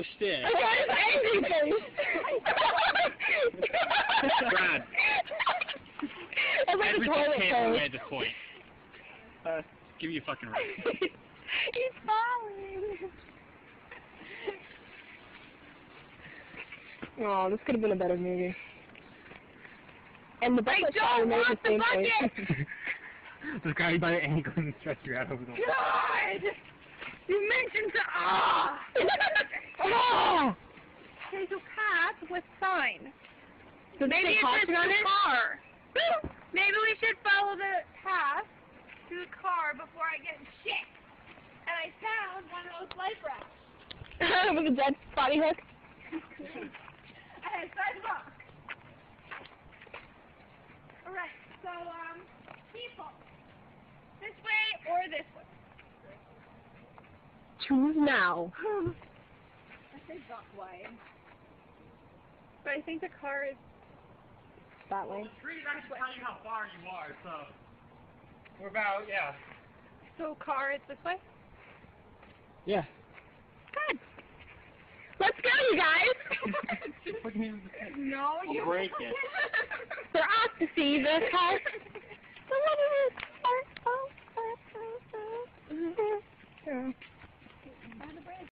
Stick. What is angry face? Brad. That's like a Every toilet kid face. at this point. Give me a fucking ring. He's falling. Oh, this could have been a better movie. And the bucket don't made want the same the bucket! face. Just grab you by the ankle and stretch you out over the wall. God! You mentioned the Oh! There's a path with sign. Does Maybe it it's say just caution on the it? car. Maybe we should follow the path to the car before I get shit. And I found one of those life rafts. With a dead body hook? And sidewalk. Alright, so, people. This way or this way? Choose now. I say that way. But I think the car is That way. The tree's actually telling you how far you are, so we're about, yeah. So car is this way? Yeah. Good. Let's go, you guys. No, I'll break it. They're off to see this house.